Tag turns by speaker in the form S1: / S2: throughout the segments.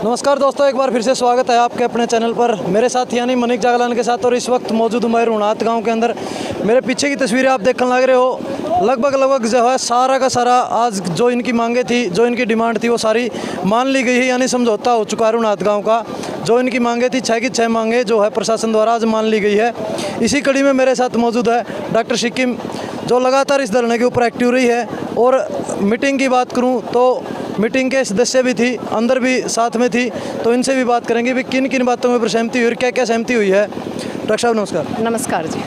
S1: नमस्कार दोस्तों, एक बार फिर से स्वागत है आपके अपने चैनल पर। मेरे साथ यानी मनिक जागलान के साथ, और इस वक्त मौजूद हूँ मैं रुणात गांव के अंदर। मेरे पीछे की तस्वीरें आप देखने लग रहे हो, लगभग जो है सारा का सारा आज जो इनकी मांगे थी, जो इनकी डिमांड थी, वो सारी मान ली गई है। यानी समझौता हो चुका है रुणात गाँव का। जो इनकी मांगे थी 6 की 6 मांगे जो है प्रशासन द्वारा आज मान ली गई है। इसी कड़ी में मेरे साथ मौजूद है डॉक्टर सिक्किम, जो लगातार इस धरने के ऊपर एक्टिव रही है। और मीटिंग की बात करूं तो मीटिंग के सदस्य भी थी, अंदर भी साथ में थी, तो इनसे भी बात करेंगे भी किन किन बातों में सहमति हुई और क्या क्या सहमति हुई है। डॉक्टर साहब नमस्कार।
S2: नमस्कार जी।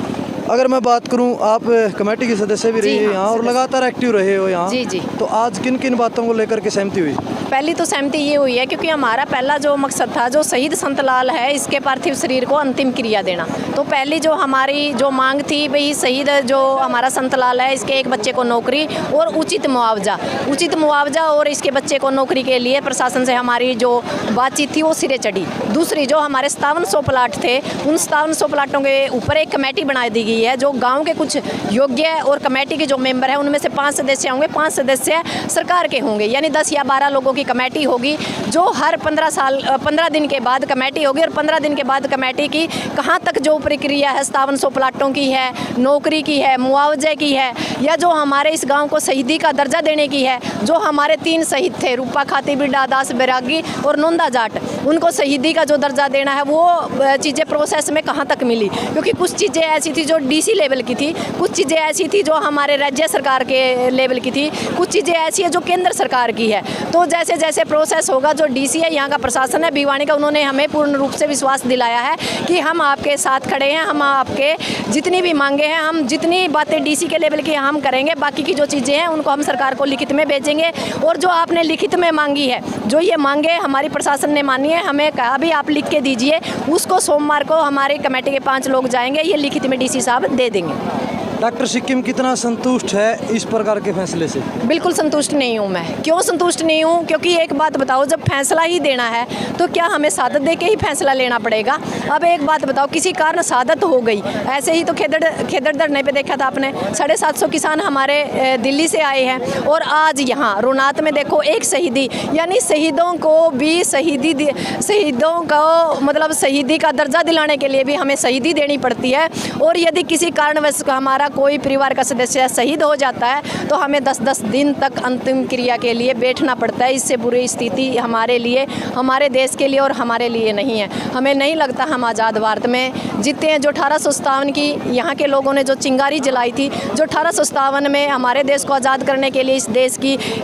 S1: अगर मैं बात करूं, आप कमेटी के सदस्य भी रही है यहाँ और लगातार एक्टिव रहे हो यहाँ,
S2: जी जी,
S1: तो आज किन किन बातों को लेकर के सहमति हुई?
S2: पहली तो सहमति ये हुई है क्योंकि हमारा पहला जो मकसद था, जो शहीद संत लाल है, इसके पार्थिव शरीर को अंतिम क्रिया देना। तो पहली जो हमारी जो मांग थी भाई, शहीद जो हमारा संत लाल है, इसके एक बच्चे को नौकरी और उचित मुआवजा और इसके बच्चे को नौकरी के लिए प्रशासन से हमारी जो बातचीत थी वो सिरे चढ़ी। दूसरी, जो हमारे 5700 प्लाट थे, उन 5700 प्लाटों के ऊपर एक कमेटी बना दी गई है, जो गाँव के कुछ योग्य और कमेटी के जो मेंबर हैं उनमें से 5 सदस्य होंगे, 5 सदस्य सरकार के होंगे, यानी 10 या 12 लोगों की कमेटी होगी, जो हर 15 दिन के बाद कमेटी होगी। और 15 दिन के बाद कमेटी की कहाँ तक जो प्रक्रिया है, 5700 प्लाटों की है, नौकरी की है, मुआवजे की है, या जो हमारे इस गांव को शहीदी का दर्जा देने की है। जो हमारे 3 शहीद थे, रूपा खाती, बिड्डा दास बैरागी और नोंदा जाट, उनको शहीदी का जो दर्जा देना है, वो चीज़ें प्रोसेस में कहाँ तक मिली। क्योंकि कुछ चीज़ें ऐसी थी जो DC लेवल की थी, कुछ चीज़ें ऐसी थी जो हमारे राज्य सरकार के लेवल की थी, कुछ चीज़ें ऐसी है जो केंद्र सरकार की है। तो जैसे जैसे प्रोसेस होगा, जो DC है, यहाँ का प्रशासन है भिवानी का, उन्होंने हमें पूर्ण रूप से विश्वास दिलाया है कि हम आपके साथ खड़े हैं, हम आपके जितनी भी मांगे हैं, हम जितनी बातें DC के लेवल की हम करेंगे, बाकी की जो चीज़ें हैं उनको हम सरकार को लिखित में भेजेंगे। और जो आपने लिखित में मांगी है, जो ये मांगे हमारी प्रशासन ने मानी है, हमें कहा भी आप लिख के दीजिए, उसको सोमवार को हमारी कमेटी के 5 लोग जाएंगे, ये लिखित में DC साहब दे देंगे।
S1: डॉक्टर सिक्किम कितना संतुष्ट है इस प्रकार के फैसले से?
S2: बिल्कुल संतुष्ट नहीं हूँ मैं। क्यों संतुष्ट नहीं हूँ? क्योंकि एक बात बताओ, जब फैसला ही देना है तो क्या हमें सादत दे के ही फैसला लेना पड़ेगा? अब एक बात बताओ, किसी कारण सादत हो गई, ऐसे ही तो खेदड़ धरने पे देखा था आपने, 750 किसान हमारे दिल्ली से आए हैं, और आज यहाँ रुणात में देखो एक शहीदी, यानी शहीदों को भी शहीदों को मतलब शहीदी का दर्जा दिलाने के लिए भी हमें शहीदी देनी पड़ती है। और यदि किसी कारणवश हमारा कोई परिवार का सदस्य शहीद हो जाता है तो हमें 10-10 दिन तक अंतिम क्रिया के लिए बैठना पड़ता है। इससे बुरी स्थिति हमारे लिए, हमारे देश के लिए और हमारे लिए नहीं है। हमें नहीं लगता हम आज़ाद भारत में जीते हैं। जो 1857 की यहाँ के लोगों ने जो चिंगारी जलाई थी, जो 1857 में हमारे देश को आज़ाद करने के लिए इस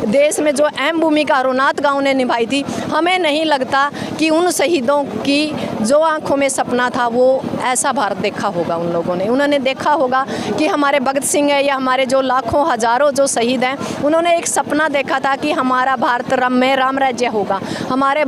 S2: देश में जो अहम भूमिका रुणात गाँव ने निभाई थी, हमें नहीं लगता कि उन शहीदों की जो आँखों में सपना था वो ऐसा भारत देखा होगा उन लोगों ने। उन्होंने देखा होगा कि हमारे भगत सिंह है या हमारे जो लाखों हजारों जो शहीद हैं, उन्होंने एक सपना देखा था कि हमारा भारत में राम राज्य होगा, हमारा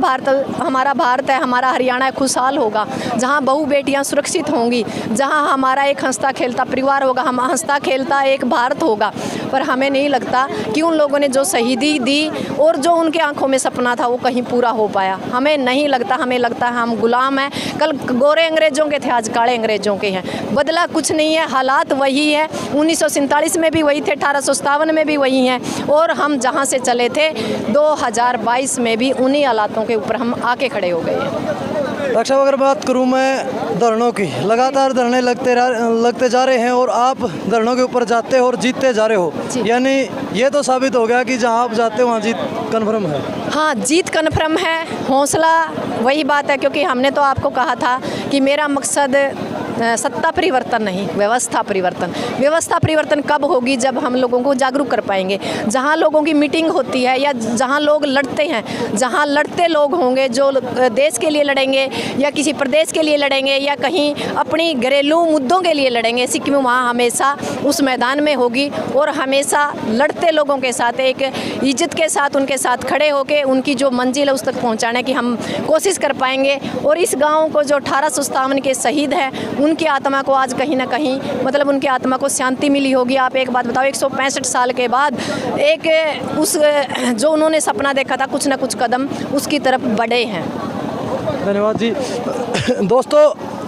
S2: भारत है, हमारा हरियाणा खुशहाल होगा, जहाँ बहू बेटियाँ सुरक्षित होंगी, जहाँ हमारा एक हंसता खेलता परिवार होगा, हम हंसता खेलता एक भारत होगा। पर हमें नहीं लगता कि उन लोगों ने जो शहीदी दी और जो उनके आंखों में सपना था वो कहीं पूरा हो पाया। हमें नहीं लगता, हमें लगता है हम गुलाम हैं। कल गोरे अंग्रेजों के थे, आज काले अंग्रेजों के हैं। बदला कुछ नहीं है, हालात वही है। 1947 में भी वही थे, 1857 में भी वही हैं, और हम जहां से चले थे 2022 में भी उन्हीं हालातों के ऊपर हम आके खड़े हो गए हैं।
S1: डॉक्टर साहब, अगर बात करूं मैं धरनों की, लगातार धरने लगते जा रहे हैं और आप धरनों के ऊपर जाते हो और जीतते जा रहे हो, यानी ये तो साबित हो गया कि जहां आप जाते हो वहाँ जीत कन्फर्म है।
S2: हाँ, जीत कन्फर्म है। हौसला वही बात है, क्योंकि हमने तो आपको कहा था कि मेरा मकसद सत्ता परिवर्तन नहीं, व्यवस्था परिवर्तन। व्यवस्था परिवर्तन कब होगी? जब हम लोगों को जागरूक कर पाएंगे। जहाँ लोगों की मीटिंग होती है या जहाँ लोग लड़ते हैं, जहाँ लड़ते लोग होंगे, जो देश के लिए लड़ेंगे या किसी प्रदेश के लिए लड़ेंगे या कहीं अपनी घरेलू मुद्दों के लिए लड़ेंगे, सिक्किम वहाँ हमेशा उस मैदान में होगी। और हमेशा लड़ते लोगों के साथ एक इज्जत के साथ उनके साथ खड़े होकर उनकी जो मंजिल है उस तक पहुँचाने की हम कोशिश कर पाएंगे। और इस गाँव को जो 1857 के शहीद हैं, उनकी आत्मा को आज कहीं ना कहीं मतलब उनकी आत्मा को शांति मिली होगी। आप एक बात बताओ, 165 साल के बाद एक उस जो उन्होंने सपना देखा था, कुछ ना कुछ कदम उसकी तरफ बढ़े हैं।
S1: धन्यवाद जी। दोस्तों,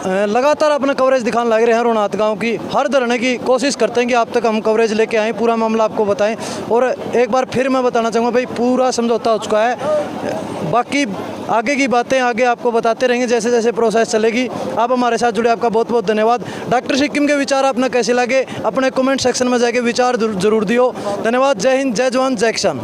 S1: लगातार अपना कवरेज दिखाने लग रहे हैं रोनात गांव की। हर धरने की कोशिश करते हैं कि आप तक हम कवरेज लेके आएँ, पूरा मामला आपको बताएं। और एक बार फिर मैं बताना चाहूँगा भाई, पूरा समझौता हो चुका है। बाकी आगे की बातें आगे आपको बताते रहेंगे जैसे जैसे प्रोसेस चलेगी। आप हमारे साथ जुड़े, आपका बहुत बहुत धन्यवाद। डॉक्टर सिक्किम के विचार आपने कैसे लगे, अपने कमेंट सेक्शन में जाके विचार जरूर दियो। धन्यवाद। जय हिंद, जय जवान, जय किसान।